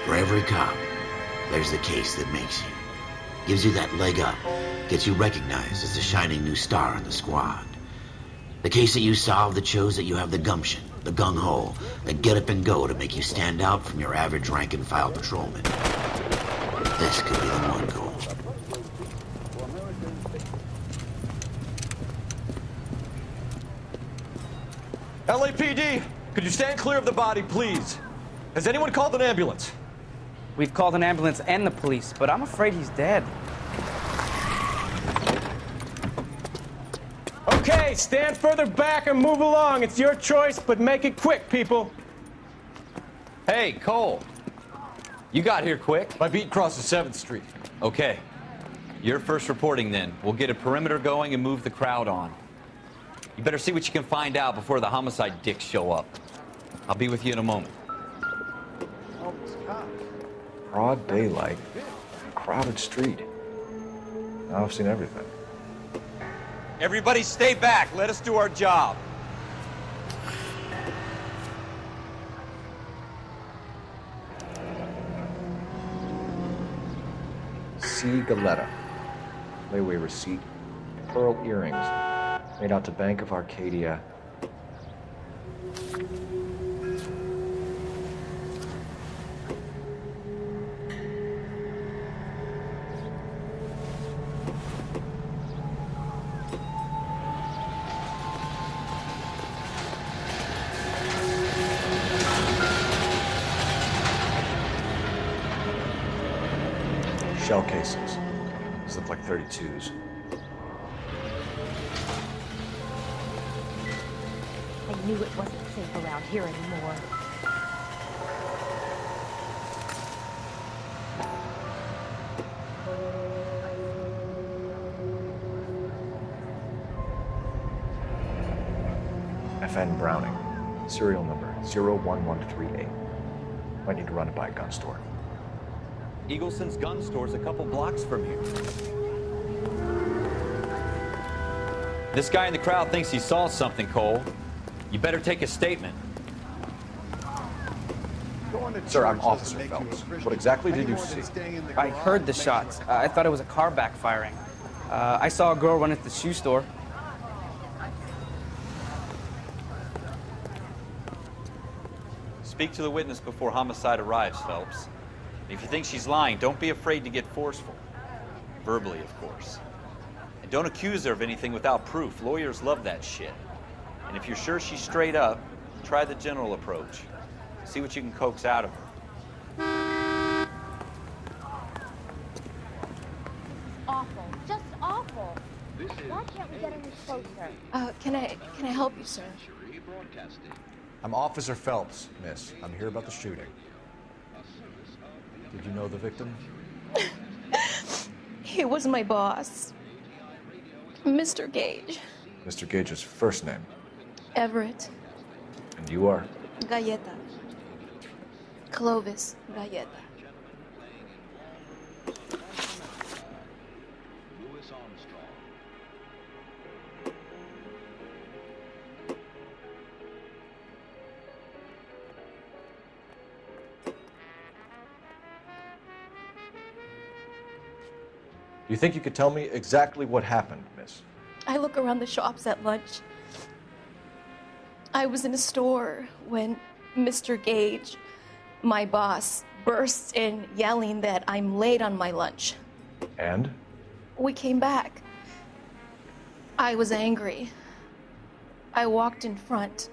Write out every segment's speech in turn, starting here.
For every cop, there's the case that makes you. Gives you that leg up, gets you recognized as the shining new star in the squad. The case that you solve that shows that you have the gumption, the gung-ho, the get up and go to make you stand out from your average rank-and-file patrolman. This could be the one, Cole. LAPD, could you stand clear of the body, please? Has anyone called an ambulance? We've called an ambulance and the police, but I'm afraid he's dead. Okay, stand further back and move along. It's your choice, but make it quick, people. Hey, Cole. You got here quick. My beat crosses 7th Street. Okay. You're first reporting then. We'll get a perimeter going and move the crowd on. You better see what you can find out before the homicide dicks show up. I'll be with you in a moment. Broad daylight, crowded street. Now I've seen everything. Everybody stay back. Let us do our job. C. Galetta. Layaway receipt. Pearl earrings. Made out to Bank of Arcadia. Shell cases. These look like 32s. I knew it wasn't safe around here anymore. FN Browning. Serial number 01138. Might need to run it by a gun store. Eagleson's gun store's a couple blocks from here. This guy in the crowd thinks he saw something, Cole. You better take a statement. Sir, I'm Officer Phelps. What exactly did you see? I heard the shots. I thought it was a car backfiring. I saw a girl run into the shoe store. Speak to the witness before homicide arrives, Phelps. If you think she's lying, don't be afraid to get forceful. Verbally, of course. And don't accuse her of anything without proof. Lawyers love that shit. And if you're sure she's straight up, try the general approach. See what you can coax out of her. Awful. Just awful. Why can't we get any closer? Can I help you, sir? I'm Officer Phelps, miss. I'm here about the shooting. Did you know the victim? He was my boss, Mr. Gage. Mr. Gage's first name. Everett. And you are? Galleta. Clovis Galleta. You think you could tell me exactly what happened, miss? I look around the shops at lunch. I was in a store when Mr. Gage, my boss, bursts in yelling that I'm late on my lunch. And? We came back. I was angry. I walked in front.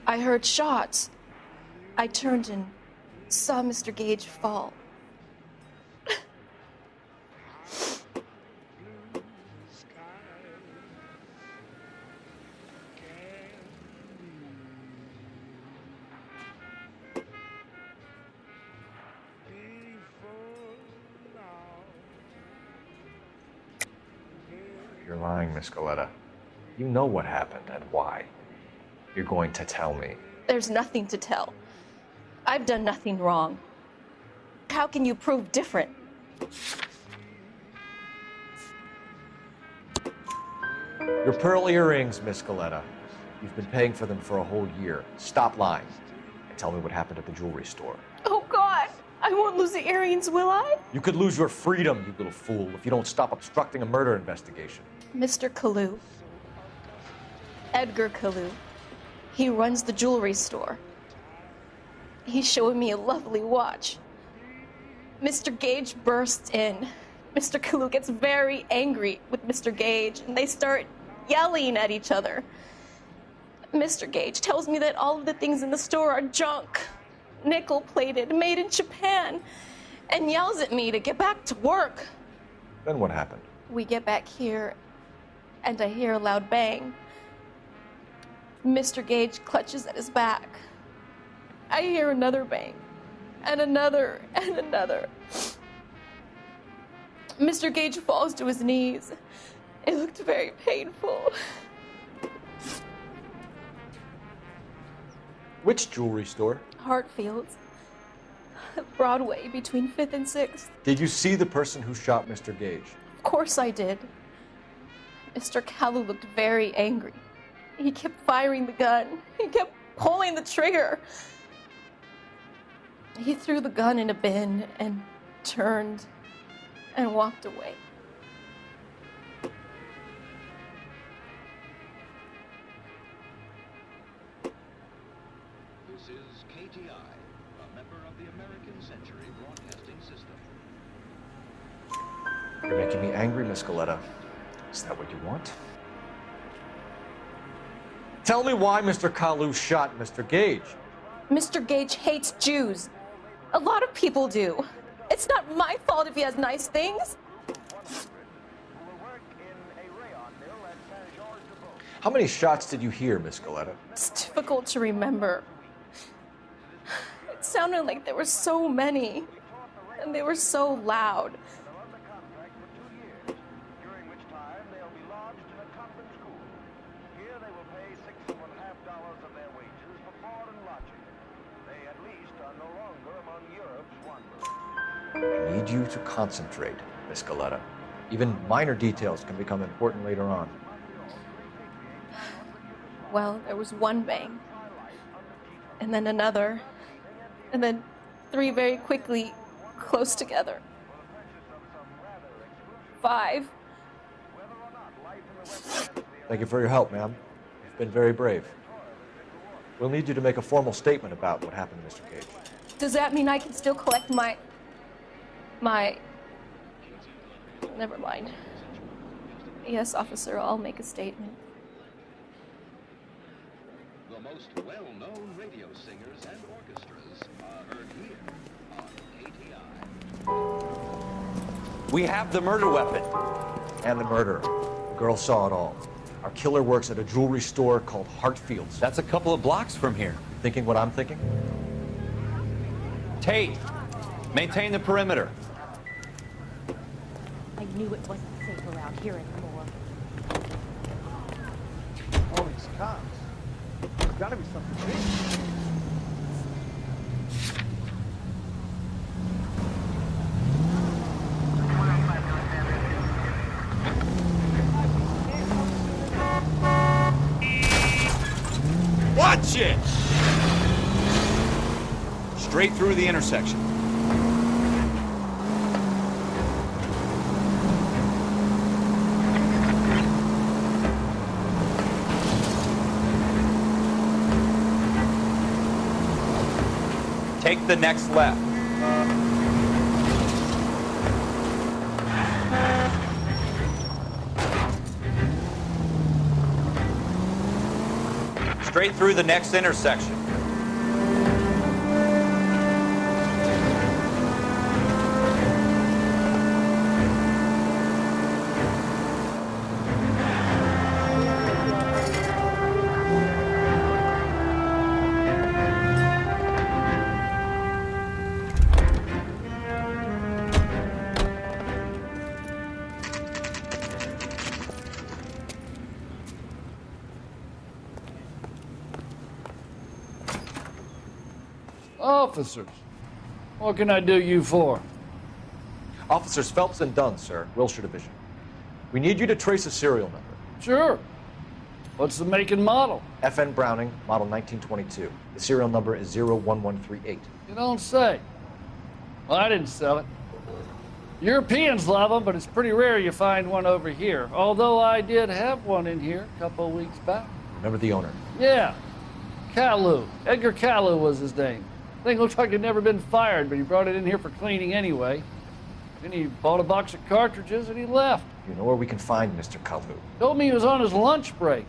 I heard shots. I turned and saw Mr. Gage fall. You're lying, Miss Galetta. You know what happened and why. You're going to tell me. There's nothing to tell. I've done nothing wrong. How can you prove different? Your pearl earrings, Miss Galetta. You've been paying for them for a whole year. Stop lying. and tell me what happened at the jewelry store. Oh, God. I won't lose the earrings, will I? You could lose your freedom, you little fool, if you don't stop obstructing a murder investigation. Mr. Kalu. Edgar Kalu. He runs the jewelry store. He's showing me a lovely watch. Mr. Gage bursts in. Mr. Kalu gets very angry with Mr. Gage, and they start yelling at each other. Mr. Gage tells me that all of the things in the store are junk, nickel-plated, made in Japan, and yells at me to get back to work. Then what happened? We get back here, and I hear a loud bang. Mr. Gage clutches at his back. I hear another bang, and another, and another. Mr. Gage falls to his knees. It looked very painful. Which jewelry store? Hartfield's. Broadway, between 5th and 6th. Did you see the person who shot Mr. Gage? Of course I did. Mr. Kalu looked very angry. He kept firing the gun. He kept pulling the trigger. He threw the gun in a bin and turned and walked away. This is KTI, a member of the American Century Broadcasting System. You're making me angry, Miss Galetta. Is that what you want? Tell me why Mr. Kalu shot Mr. Gage. Mr. Gage hates Jews. A lot of people do. It's not my fault if he has nice things. How many shots did you hear, Miss Galetta? It's difficult to remember. It sounded like there were so many, and they were so loud. I need you to concentrate, Miss Galetta. Even minor details can become important later on. Well, there was one bang, and then another, and then 3 very quickly, close together. 5. Thank you for your help, ma'am. You've been very brave. We'll need you to make a formal statement about what happened to Mr. Gage. Does that mean I can still collect my... Never mind. Yes, officer, I'll make a statement. The most well-known radio singers and orchestras are heard here on KTI. We have the murder weapon. And the murderer. The girl saw it all. Our killer works at a jewelry store called Hartfield's. That's a couple of blocks from here. Thinking what I'm thinking? Tate, maintain the perimeter. I knew it wasn't safe around here anymore. All these cops. There's gotta be something big. Watch it! Straight through the intersection. Take the next left. Straight through the next intersection. Officers, what can I do you for? Officers Phelps and Dunn, sir, Wilshire Division. We need you to trace a serial number. Sure. What's the make and model? FN Browning, model 1922. The serial number is 01138. You don't say. Well, I didn't sell it. Europeans love them, but it's pretty rare you find one over here. Although I did have one in here a couple of weeks back. Remember the owner? Yeah, Kalu. Edgar Kalu was his name. Thing looked like he'd never been fired, but he brought it in here for cleaning anyway. Then he bought a box of cartridges and he left. You know where we can find Mr. Kalu? Told me he was on his lunch break.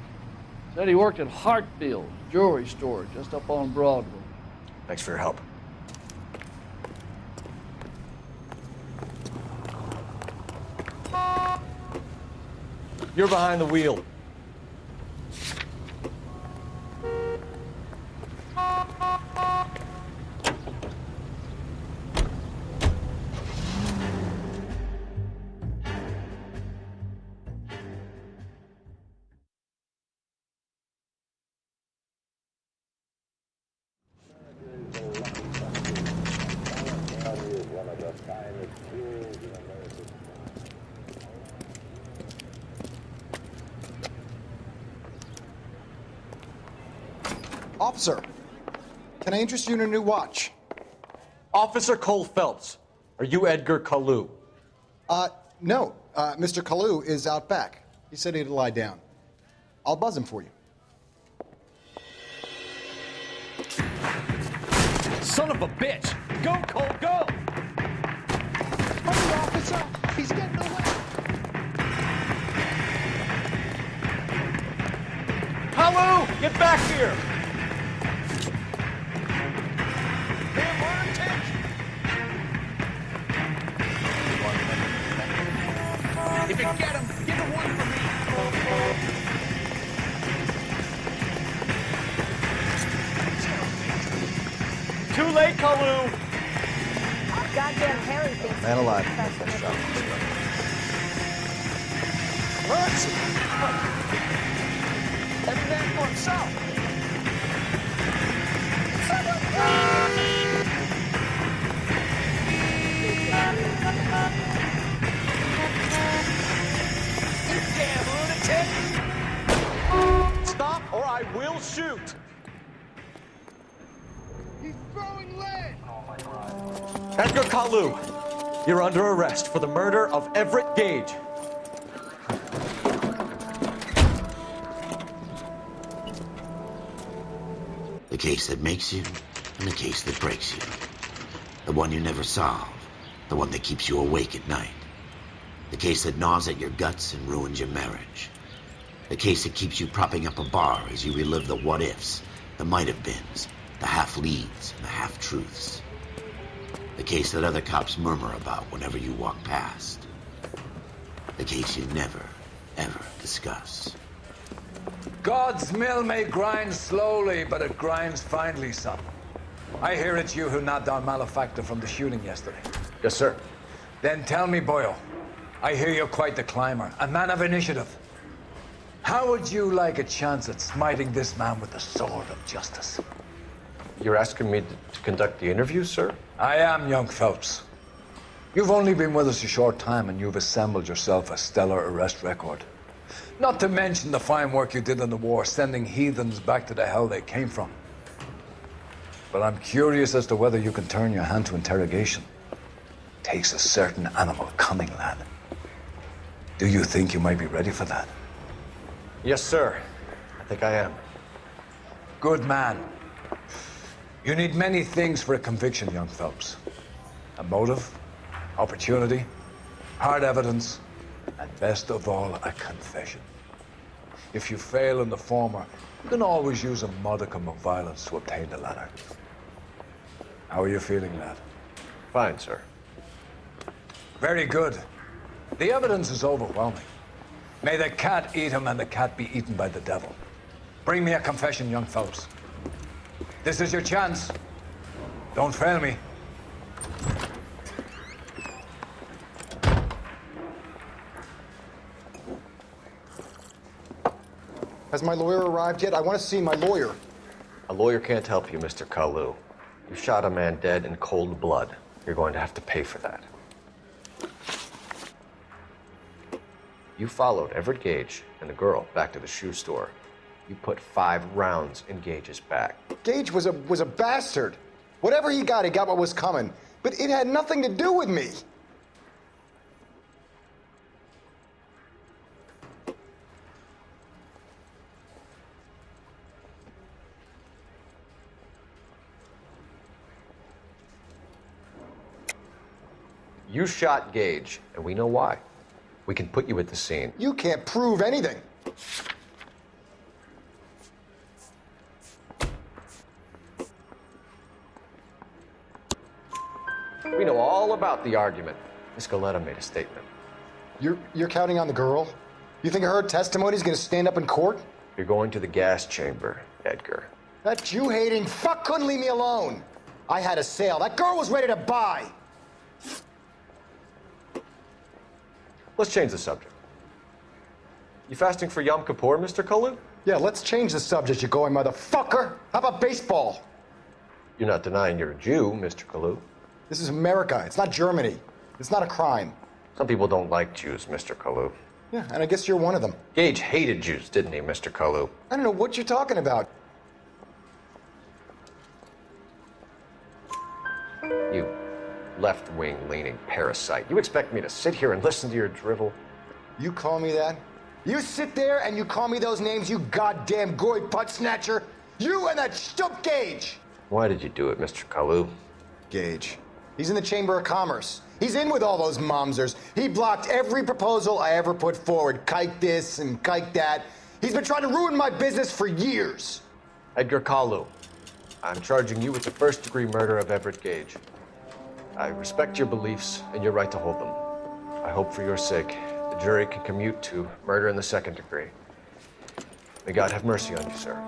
Said he worked at Hartfield jewelry store just up on Broadway. Thanks for your help. You're behind the wheel. Officer, can I interest you in a new watch? Officer Cole Phelps, are you Edgar Kalu? No. Mr. Kalu is out back. He said he'd lie down. I'll buzz him for you. Son of a bitch! Go, Cole, go! Hurry, officer! He's getting away! Kalu, get back here! If you get him, give him one for me. Too late, Kalu! Goddamn Harry thinks Man alive. he's That's that shot. Every man for himself. You damn lunatic! Stop or I will shoot! He's throwing lead. Edgar Kalu, you're under arrest for the murder of Everett Gage. The case that makes you, and the case that breaks you. The one you never solve, the one that keeps you awake at night. The case that gnaws at your guts and ruins your marriage. The case that keeps you propping up a bar as you relive the what-ifs, the might-have-beens, the half-leads, and the half-truths. The case that other cops murmur about whenever you walk past. The case you never, ever discuss. God's mill may grind slowly, but it grinds finely, son. I hear it's you who nabbed our malefactor from the shooting yesterday. Yes, sir. Then tell me, Boyle, I hear you're quite the climber, a man of initiative. How would you like a chance at smiting this man with the sword of justice? You're asking me to conduct the interview, sir? I am, young Phelps. You've only been with us a short time, and you've assembled yourself a stellar arrest record. Not to mention the fine work you did in the war, sending heathens back to the hell they came from. But I'm curious as to whether you can turn your hand to interrogation. Takes a certain animal cunning, lad. Do you think you might be ready for that? Yes, sir. I think I am. Good man. You need many things for a conviction, young Phelps. A motive, opportunity, hard evidence, and best of all, a confession. If you fail in the former, you can always use a modicum of violence to obtain the latter. How are you feeling, lad? Fine, sir. Very good. The evidence is overwhelming. May the cat eat him and the cat be eaten by the devil. Bring me a confession, young Phelps. This is your chance. Don't fail me. Has my lawyer arrived yet? I want to see my lawyer. A lawyer can't help you, Mr. Kalu. You shot a man dead in cold blood. You're going to have to pay for that. You followed Everett Gage and the girl back to the shoe store. You put 5 rounds in Gage's back. Gage was a bastard. Whatever he got what was coming. But it had nothing to do with me. You shot Gage, and we know why. We can put you at the scene. You can't prove anything. We know all about the argument. Miss Galetta made a statement. You're counting on the girl? You think her testimony is going to stand up in court? You're going to the gas chamber, Edgar. That Jew-hating fuck couldn't leave me alone. I had a sale. That girl was ready to buy. Let's change the subject. You fasting for Yom Kippur, Mr. Kalu? Yeah, let's change the subject, you going motherfucker. How about baseball? You're not denying you're a Jew, Mr. Kalu. This is America. It's not Germany. It's not a crime. Some people don't like Jews, Mr. Kalu. Yeah, and I guess you're one of them. Gage hated Jews, didn't he, Mr. Kalu? I don't know what you're talking about. You left-wing leaning parasite. You expect me to sit here and listen to your drivel? You call me that? You sit there and you call me those names, you goddamn goy butt snatcher? You and that stup Gage! Why did you do it, Mr. Kalu? Gage. He's in the Chamber of Commerce. He's in with all those momsers. He blocked every proposal I ever put forward. Kike this and kike that. He's been trying to ruin my business for years. Edgar Kalu, I'm charging you with the first-degree murder of Everett Gage. I respect your beliefs and your right to hold them. I hope for your sake the jury can commute to murder in the second degree. May God have mercy on you, sir.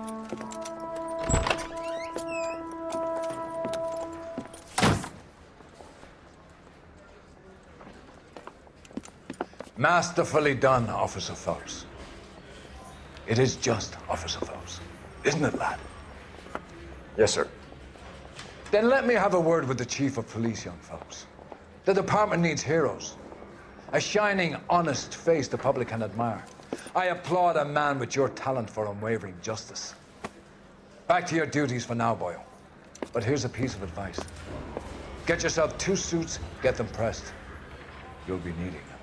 Masterfully done, Officer Phelps. It is just Officer Phelps, isn't it, lad? Yes, sir. Then let me have a word with the Chief of Police, young Phelps. The department needs heroes. A shining, honest face the public can admire. I applaud a man with your talent for unwavering justice. Back to your duties for now, boyo. But here's a piece of advice. Get yourself 2 suits, get them pressed. You'll be needing them.